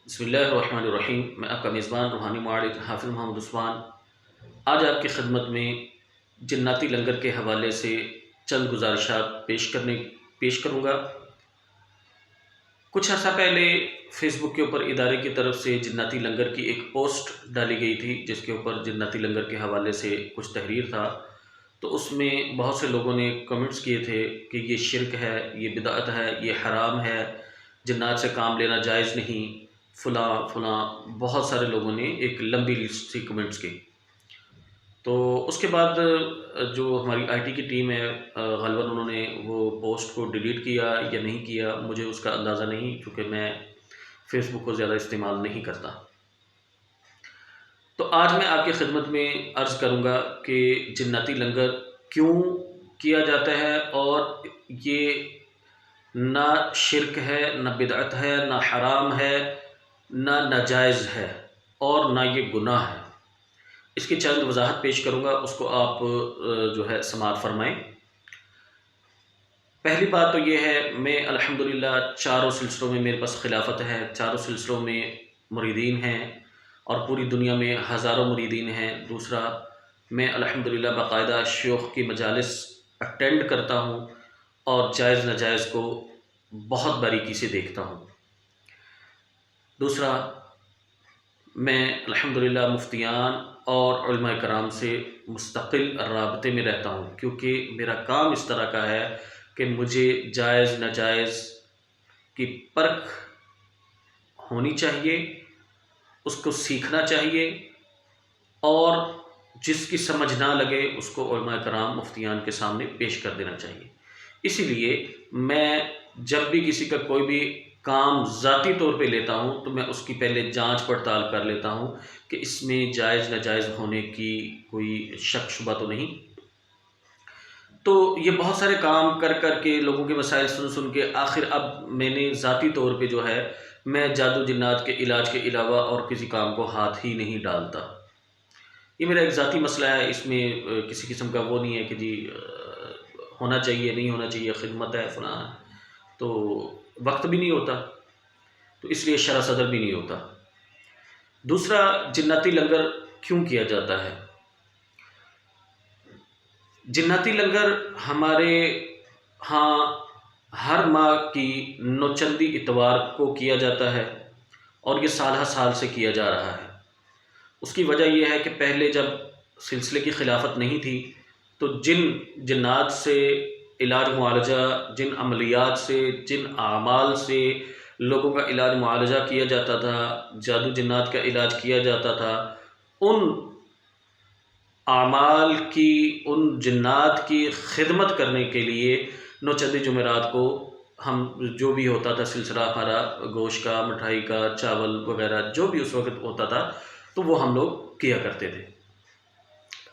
بسم اللہ الرحمن الرحیم۔ میں آپ کا میزبان روحانی معالج حافظ محمد عثمان آج آپ کی خدمت میں جناتی لنگر کے حوالے سے چند گزارشات پیش کروں گا۔ کچھ عرصہ پہلے فیس بک کے اوپر ادارے کی طرف سے جناتی لنگر کی ایک پوسٹ ڈالی گئی تھی، جس کے اوپر جناتی لنگر کے حوالے سے کچھ تحریر تھا، تو اس میں بہت سے لوگوں نے کمنٹس کیے تھے کہ یہ شرک ہے، یہ بدعت ہے، یہ حرام ہے، جنات سے کام لینا جائز نہیں، فلاں فلاں۔ بہت سارے لوگوں نے ایک لمبی لسٹ سی کمنٹس کی۔ تو اس کے بعد جو ہماری آئی ٹی کی ٹیم ہے، غالباً انہوں نے وہ پوسٹ کو ڈیلیٹ کیا یا نہیں کیا، مجھے اس کا اندازہ نہیں، چونکہ میں فیس بک کو زیادہ استعمال نہیں کرتا۔ تو آج میں آپ کی خدمت میں عرض کروں گا کہ جناتی لنگر کیوں کیا جاتا ہے، اور یہ نہ شرک ہے، نہ بدعت ہے، نہ حرام ہے، نہ ناجائز ہے، اور نہ یہ گناہ ہے۔ اس کی چند وضاحت پیش کروں گا، اس کو آپ جو ہے سماعت فرمائیں۔ پہلی بات تو یہ ہے، میں الحمدللہ چاروں سلسلوں میں میرے پاس خلافت ہے، چاروں سلسلوں میں مریدین ہیں، اور پوری دنیا میں ہزاروں مریدین ہیں۔ دوسرا، میں الحمدللہ باقاعدہ شیوخ کی مجالس اٹینڈ کرتا ہوں، اور جائز ناجائز کو بہت باریکی سے دیکھتا ہوں۔ دوسرا، میں الحمدللہ مفتیان اور علماء کرام سے مستقل رابطے میں رہتا ہوں، کیونکہ میرا کام اس طرح کا ہے کہ مجھے جائز ناجائز کی پرکھ ہونی چاہیے، اس کو سیکھنا چاہیے، اور جس کی سمجھ نہ لگے اس کو علماء کرام مفتیان کے سامنے پیش کر دینا چاہیے۔ اسی لیے میں جب بھی کسی کا کوئی بھی کام ذاتی طور پہ لیتا ہوں تو میں اس کی پہلے جانچ پڑتال کر لیتا ہوں کہ اس میں جائز ناجائز ہونے کی کوئی شک شبہ تو نہیں۔ تو یہ بہت سارے کام کر کر کے، لوگوں کے مسائل سن کے، آخر اب میں نے ذاتی طور پہ جو ہے، میں جادو جنات کے علاج کے علاوہ اور کسی کام کو ہاتھ ہی نہیں ڈالتا۔ یہ میرا ایک ذاتی مسئلہ ہے، اس میں کسی قسم کا وہ نہیں ہے کہ جی ہونا چاہیے نہیں ہونا چاہیے، خدمت ہے فلاں، تو وقت بھی نہیں ہوتا، تو اس لیے شرح صدر بھی نہیں ہوتا۔ دوسرا، جناتی لنگر کیوں کیا جاتا ہے؟ جناتی لنگر ہمارے ہاں ہر ماہ کی نوچندی اتوار کو کیا جاتا ہے، اور یہ سالہ سال سے کیا جا رہا ہے۔ اس کی وجہ یہ ہے کہ پہلے جب سلسلے کی خلافت نہیں تھی تو جن جنات سے علاج معالجہ، جن عملیات سے، جن اعمال سے لوگوں کا علاج معالجہ کیا جاتا تھا، جادو جنات کا علاج کیا جاتا تھا، ان اعمال کی، ان جنات کی خدمت کرنے کے لیے نوچندی جمعرات کو ہم جو بھی ہوتا تھا سلسلہ ہمارا، گوشت کا، مٹھائی کا، چاول وغیرہ جو بھی اس وقت ہوتا تھا، تو وہ ہم لوگ کیا کرتے تھے۔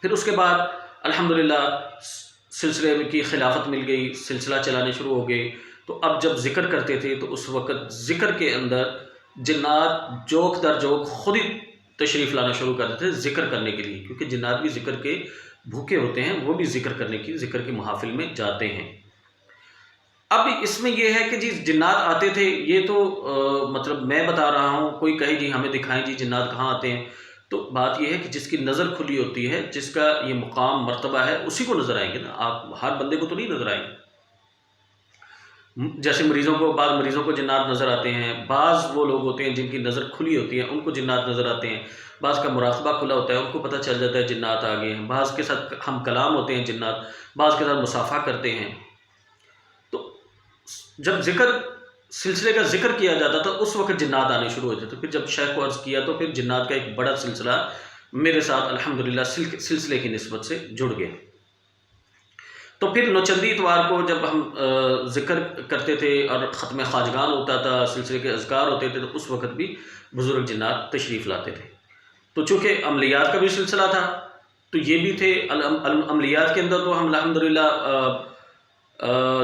پھر اس کے بعد الحمدللہ سلسلے کی خلافت مل گئی، سلسلہ چلانے شروع ہو گئے، تو اب جب ذکر کرتے تھے تو اس وقت ذکر کے اندر جنات جوک در جوک خود ہی تشریف لانا شروع کر دیتے تھے ذکر کرنے کے لیے، کیونکہ جنات بھی ذکر کے بھوکے ہوتے ہیں، وہ بھی ذکر کرنے کی، ذکر کی محافل میں جاتے ہیں۔ اب اس میں یہ ہے کہ جی جنات آتے تھے، یہ تو مطلب میں بتا رہا ہوں، کوئی کہے جی ہمیں دکھائیں جی جنات کہاں آتے ہیں، تو بات یہ ہے کہ جس کی نظر کھلی ہوتی ہے، جس کا یہ مقام مرتبہ ہے، اسی کو نظر آئیں گے نا، آپ ہر بندے کو تو نہیں نظر آئیں گے۔ جیسے مریضوں کو، بعض مریضوں کو جنات نظر آتے ہیں، بعض وہ لوگ ہوتے ہیں جن کی نظر کھلی ہوتی ہے ان کو جنات نظر آتے ہیں، بعض کا مراقبہ کھلا ہوتا ہے ان کو پتہ چل جاتا ہے جنات آ گئے ہیں، بعض کے ساتھ ہم کلام ہوتے ہیں جنات، بعض کے ساتھ مصافحہ کرتے ہیں۔ تو جب سلسلے کا ذکر کیا جاتا تھا اس وقت جنات آنے شروع ہوتے تھے۔ پھر جب شیخ کو عرض کیا تو پھر جنات کا ایک بڑا سلسلہ میرے ساتھ الحمدللہ سلسلے کی نسبت سے جڑ گیا۔ تو پھر نوچندی اتوار کو جب ہم ذکر کرتے تھے اور ختم خواجگان ہوتا تھا، سلسلے کے اذکار ہوتے تھے، تو اس وقت بھی بزرگ جنات تشریف لاتے تھے۔ تو چونکہ عملیات کا بھی سلسلہ تھا تو یہ بھی تھے، عملیات کے اندر تو ہم الحمدللہ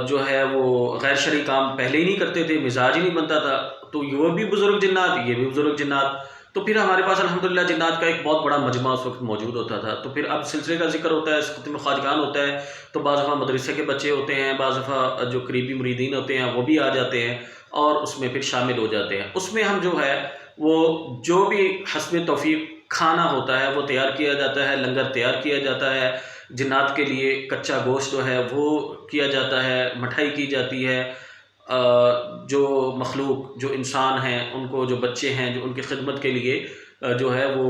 جو ہے وہ غیر شرعی کام پہلے ہی نہیں کرتے تھے، مزاج ہی نہیں بنتا تھا، تو وہ بھی بزرگ جنات، یہ بھی بزرگ جنات، تو پھر ہمارے پاس الحمدللہ جنات کا ایک بہت بڑا مجمع اس وقت موجود ہوتا تھا۔ تو پھر اب سلسلے کا ذکر ہوتا ہے، ختم خواجگان ہوتا ہے، تو بعض دفعہ مدرسے کے بچے ہوتے ہیں، بعض دفعہ جو قریبی مریدین ہوتے ہیں وہ بھی آ جاتے ہیں اور اس میں پھر شامل ہو جاتے ہیں۔ اس میں ہم جو ہے وہ جو بھی حسب توفیق کھانا ہوتا ہے وہ تیار کیا جاتا ہے، لنگر تیار کیا جاتا ہے، جنات کے لیے کچا گوشت جو ہے وہ کیا جاتا ہے، مٹھائی کی جاتی ہے، جو مخلوق جو انسان ہیں ان کو، جو بچے ہیں جو ان کی خدمت کے لیے جو ہے وہ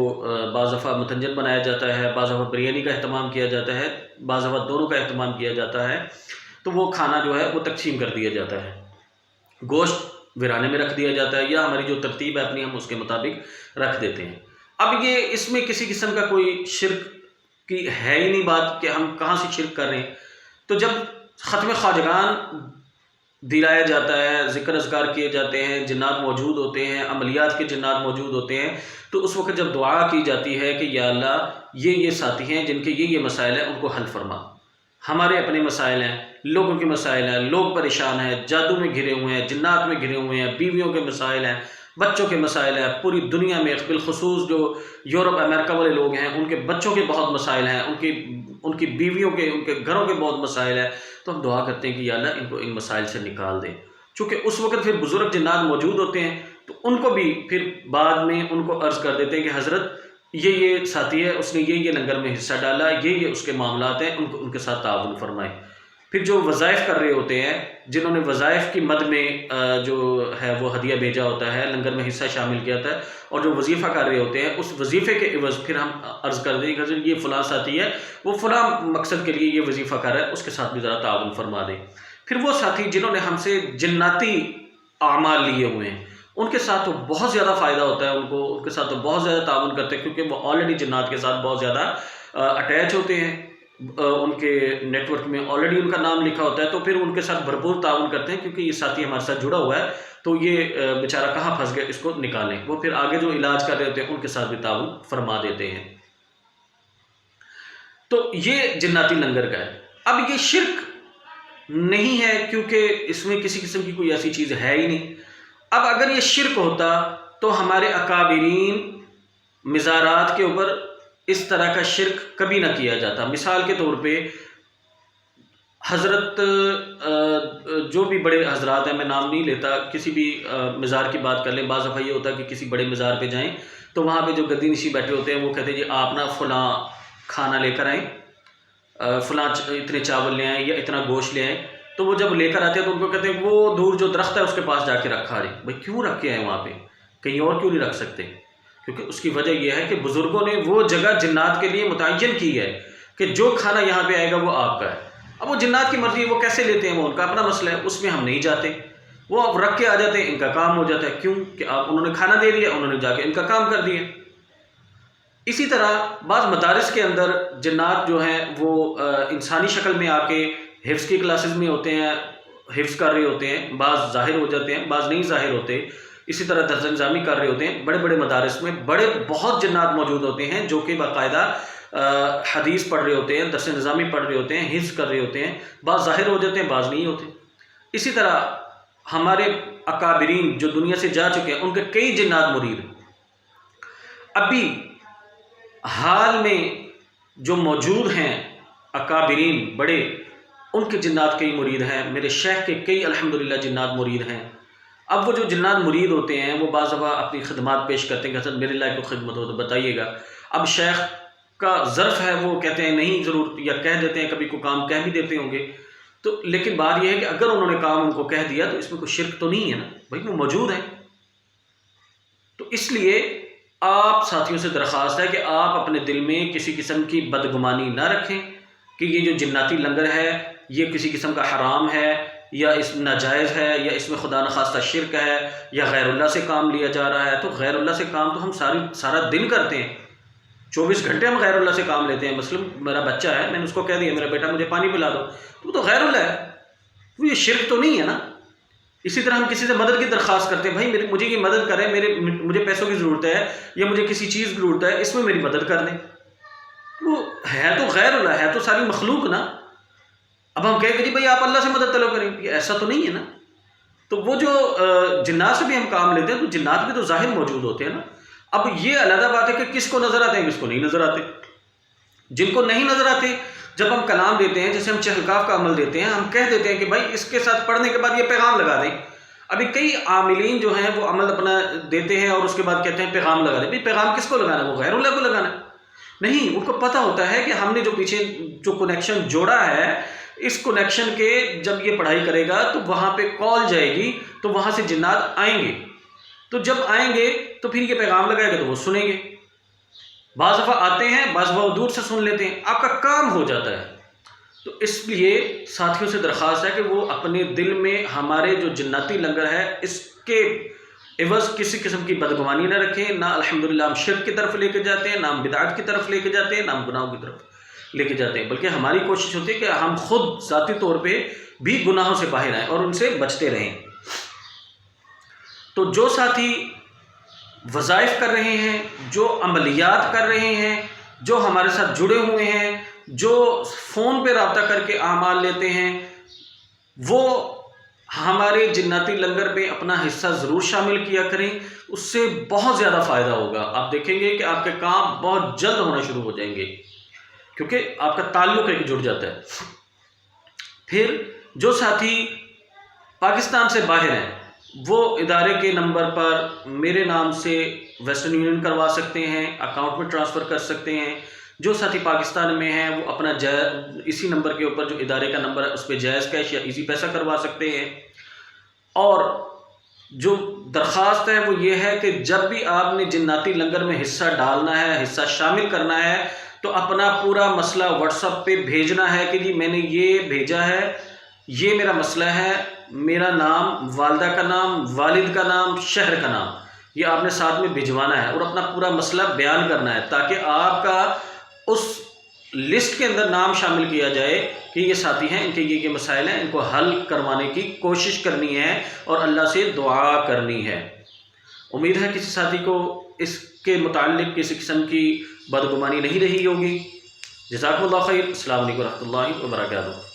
بعض دفعہ متنجن بنایا جاتا ہے، بعض دفعہ بریانی کا اہتمام کیا جاتا ہے، بعض دفعہ دونوں کا اہتمام کیا جاتا ہے، تو وہ کھانا جو ہے وہ تقسیم کر دیا جاتا ہے، گوشت ویرانے میں رکھ دیا جاتا ہے، یا ہماری جو ترتیب ہے اپنی ہم اس کے مطابق رکھ دیتے ہیں۔ اب یہ اس میں کسی قسم کا کوئی شرک کی ہے ہی نہیں بات کہ ہم کہاں سے شرک کر رہے ہیں۔ تو جب ختم خواجگان دلایا جاتا ہے، ذکر اذکار کیے جاتے ہیں، جنات موجود ہوتے ہیں، عملیات کے جنات موجود ہوتے ہیں، تو اس وقت جب دعا کی جاتی ہے کہ یا اللہ یہ ساتھی ہیں جن کے یہ مسائل ہیں ان کو حل فرما، ہمارے اپنے مسائل ہیں، لوگوں کے مسائل ہیں، لوگ پریشان ہیں، جادو میں گھرے ہوئے ہیں، جنات میں گھرے ہوئے ہیں، بیویوں کے مسائل ہیں، بچوں کے مسائل ہیں، پوری دنیا میں بالخصوص جو یورپ امریکہ والے لوگ ہیں ان کے بچوں کے بہت مسائل ہیں، ان کی بیویوں کے، ان کے گھروں کے بہت مسائل ہیں، تو ہم دعا کرتے ہیں کہ یا اللہ ان کو ان مسائل سے نکال دے۔ چونکہ اس وقت پھر بزرگ جنات موجود ہوتے ہیں تو ان کو بھی پھر بعد میں ان کو عرض کر دیتے ہیں کہ حضرت یہ ساتھی ہے، اس نے یہ لنگر میں حصہ ڈالا، یہ اس کے معاملات ہیں، ان کے ساتھ تعاون فرمائے۔ پھر جو وظائف کر رہے ہوتے ہیں، جنہوں نے وظائف کی مد میں جو ہے وہ ہدیہ بھیجا ہوتا ہے، لنگر میں حصہ شامل کیا جاتا ہے، اور جو وظیفہ کر رہے ہوتے ہیں اس وظیفے کے عوض پھر ہم عرض کر دیں کہ حضرت یہ فلاں ساتھی ہے، وہ فلاں مقصد کے لیے یہ وظیفہ کر رہا ہے، اس کے ساتھ بھی ذرا تعاون فرما دیں۔ پھر وہ ساتھی جنہوں نے ہم سے جناتی اعمال لیے ہوئے ہیں، ان کے ساتھ تو بہت زیادہ فائدہ ہوتا ہے، ان کے ساتھ تو بہت زیادہ تعاون کرتے ہیں، کیونکہ وہ آلریڈی جنات کے ساتھ بہت زیادہ اٹیچ ہوتے ہیں، ان کے نیٹ ورک میں آلریڈی ان کا نام لکھا ہوتا ہے، تو پھر ان کے ساتھ بھرپور تعاون کرتے ہیں، کیونکہ یہ ساتھی ہمارے ساتھ جڑا ہوا ہے، تو یہ بیچارہ کہاں پھنس گیا، اس کو نکالیں۔ وہ پھر آگے جو علاج کر رہے ہوتے ہیں ان کے ساتھ بھی تعاون فرما دیتے ہیں۔ تو یہ جناتی لنگر کا ہے۔ اب یہ شرک نہیں ہے کیونکہ اس میں کسی قسم کی کوئی ایسی چیز ہے ہی نہیں۔ اب اگر یہ شرک ہوتا تو ہمارے اکابرین مزارات کے اوپر اس طرح کا شرک کبھی نہ کیا جاتا۔ مثال کے طور پہ حضرت جو بھی بڑے حضرات ہیں، میں نام نہیں لیتا، کسی بھی مزار کی بات کر لیں، بعض دفعہ یہ ہوتا ہے کہ کسی بڑے مزار پہ جائیں تو وہاں پہ جو گدی نشی بیٹھے ہوتے ہیں وہ کہتے ہیں جی آپ نا فلاں کھانا لے کر آئیں، فلاں اتنے چاول لے آئیں یا اتنا گوشت لے آئیں، تو وہ جب لے کر آتے ہیں تو ان کو کہتے ہیں وہ دور جو درخت ہے اس کے پاس جا کے رکھا جائے۔ بھائی کیوں رکھ کے آئے وہاں پہ، کہیں اور کیوں نہیں رکھ سکتے؟ کیونکہ اس کی وجہ یہ ہے کہ بزرگوں نے وہ جگہ جنات کے لیے متعین کی ہے کہ جو کھانا یہاں پہ آئے گا وہ آپ کا ہے۔ اب وہ جنات کی مرضی ہے، وہ کیسے لیتے ہیں وہ ان کا اپنا مسئلہ ہے، اس میں ہم نہیں جاتے، وہ اب رکھ کے آ جاتے ہیں، ان کا کام ہو جاتا ہے۔ کیوں کہ آپ انہوں نے کھانا دے دیا، انہوں نے جا کے ان کا کام کر دیا۔ اسی طرح بعض مدارس کے اندر جنات جو ہیں وہ انسانی شکل میں آ کے حفظ کی کلاسز میں ہوتے ہیں، حفظ کر رہے ہوتے ہیں، بعض ظاہر ہو جاتے ہیں، بعض نہیں ظاہر ہوتے۔ اسی طرح درس نظامی کر رہے ہوتے ہیں، بڑے بڑے مدارس میں بہت جنات موجود ہوتے ہیں جو کہ باقاعدہ حدیث پڑھ رہے ہوتے ہیں، درس نظامی پڑھ رہے ہوتے ہیں، حفظ کر رہے ہوتے ہیں، بعض ظاہر ہو جاتے ہیں، بعض نہیں ہوتے۔ اسی طرح ہمارے اکابرین جو دنیا سے جا چکے ہیں ان کے کئی جنات مرید ابھی حال میں جو موجود ہیں، اکابرین بڑے، ان کے جنات کئی مرید ہیں، میرے شیخ کے کئی الحمدللہ جنات مرید ہیں۔ اب وہ جو جنات مرید ہوتے ہیں وہ بعض دفعہ اپنی خدمات پیش کرتے ہیں کہ حضرت میرے لائق کو خدمت ہو تو بتائیے گا۔ اب شیخ کا ظرف ہے، وہ کہتے ہیں نہیں ضرور، یا کہہ دیتے ہیں، کبھی کوئی کام کہہ بھی دیتے ہوں گے، تو لیکن بات یہ ہے کہ اگر انہوں نے کام ان کو کہہ دیا تو اس میں کوئی شرک تو نہیں ہے نا، بھائی وہ موجود ہیں۔ تو اس لیے آپ ساتھیوں سے درخواست ہے کہ آپ اپنے دل میں کسی قسم کی بدگمانی نہ رکھیں کہ یہ جو جناتی لنگر ہے یہ کسی قسم کا حرام ہے یا اس میں ناجائز ہے یا اس میں خدا نخواستہ شرک ہے یا غیر اللہ سے کام لیا جا رہا ہے۔ تو غیر اللہ سے کام تو ہم سارا دن کرتے ہیں، 24 گھنٹے ہم غیر اللہ سے کام لیتے ہیں۔ مثلا میرا بچہ ہے، میں نے اس کو کہہ دیا میرا بیٹا مجھے پانی پلا دو، تو غیر اللہ ہے، وہ یہ شرک تو نہیں ہے نا۔ اسی طرح ہم کسی سے مدد کی درخواست کرتے ہیں، بھائی مجھے یہ مدد کریں، مجھے پیسوں کی ضرورت ہے یا مجھے کسی چیز کی ضرورت ہے، اس میں میری مدد کر دیں۔ وہ ہے تو غیر اللہ، ہے تو ساری مخلوق نا۔ اب ہم کہیں کہ جی بھائی آپ اللہ سے مدد طلب کریں، یہ ایسا تو نہیں ہے نا۔ تو وہ جو جنات سے بھی ہم کام لیتے ہیں تو جنات بھی تو ظاہر موجود ہوتے ہیں نا۔ اب یہ علیحدہ بات ہے کہ کس کو نظر آتے ہیں، کس کو نہیں نظر آتے۔ جن کو نہیں نظر آتے جب ہم کلام دیتے ہیں، جیسے ہم چہلکاف کا عمل دیتے ہیں، ہم کہہ دیتے ہیں کہ بھائی اس کے ساتھ پڑھنے کے بعد یہ پیغام لگا دیں، ابھی کئی عاملین جو ہیں وہ عمل اپنا دیتے ہیں اور اس کے بعد کہتے ہیں پیغام لگا دیں. بھائی پیغام کس کو لگانا ہے؟ وہ غیر اللہ کو لگانا ہے. نہیں، ان کو پتہ ہوتا ہے کہ ہم نے جو پیچھے جو کنیکشن جوڑا ہے، اس کنیکشن کے جب یہ پڑھائی کرے گا تو وہاں پہ کال جائے گی تو وہاں سے جنات آئیں گے. تو جب آئیں گے تو پھر یہ پیغام لگائے گا تو وہ سنیں گے. بعض دفعہ آتے ہیں، بعض دفعہ وہ دور سے سن لیتے ہیں، آپ کا کام ہو جاتا ہے. تو اس لیے ساتھیوں سے درخواست ہے کہ وہ اپنے دل میں ہمارے جو جناتی لنگر ہے اس کے عوض کسی قسم کی بدگمانی نہ رکھیں. نہ الحمدللہ ہم شرک کی طرف لے کے جاتے ہیں، نہ ہم بدعت کی طرف لے کے جاتے ہیں، نہ ہم گناہوں کی طرف لے کے جاتے ہیں، بلکہ ہماری کوشش ہوتی ہے کہ ہم خود ذاتی طور پہ بھی گناہوں سے باہر آئیں اور ان سے بچتے رہیں. تو جو ساتھی وظائف کر رہے ہیں، جو عملیات کر رہے ہیں، جو ہمارے ساتھ جڑے ہوئے ہیں، جو فون پہ رابطہ کر کے اعمال لیتے ہیں، وہ ہمارے جناتی لنگر میں اپنا حصہ ضرور شامل کیا کریں. اس سے بہت زیادہ فائدہ ہوگا. آپ دیکھیں گے کہ آپ کے کام بہت جلد ہونا شروع ہو جائیں گے، کیونکہ آپ کا تعلق ایک جڑ جاتا ہے. پھر جو ساتھی پاکستان سے باہر ہیں وہ ادارے کے نمبر پر میرے نام سے ویسٹرن یونین کروا سکتے ہیں، اکاؤنٹ میں ٹرانسفر کر سکتے ہیں. جو ساتھی پاکستان میں ہیں وہ اپنا اسی نمبر کے اوپر جو ادارے کا نمبر ہے اس پہ جائز کیش یا ایزی پیسہ کروا سکتے ہیں. اور جو درخواست ہے وہ یہ ہے کہ جب بھی آپ نے جناتی لنگر میں حصہ ڈالنا ہے، حصہ شامل کرنا ہے، تو اپنا پورا مسئلہ واٹس ایپ پہ بھیجنا ہے کہ جی میں نے یہ بھیجا ہے، یہ میرا مسئلہ ہے، میرا نام، والدہ کا نام، والد کا نام، شہر کا نام، یہ آپ نے ساتھ میں بھجوانا ہے اور اپنا پورا مسئلہ بیان کرنا ہے، تاکہ آپ کا اس لسٹ کے اندر نام شامل کیا جائے کہ یہ ساتھی ہیں، ان کے یہ مسائل ہیں، ان کو حل کروانے کی کوشش کرنی ہے اور اللہ سے دعا کرنی ہے. امید ہے کسی ساتھی کو اس کے متعلق کسی قسم کی بدگمانی نہیں رہی ہوگی. جزاکم اللہ خیر. السلام علیکم ورحمۃ اللہ وبرکاتہ.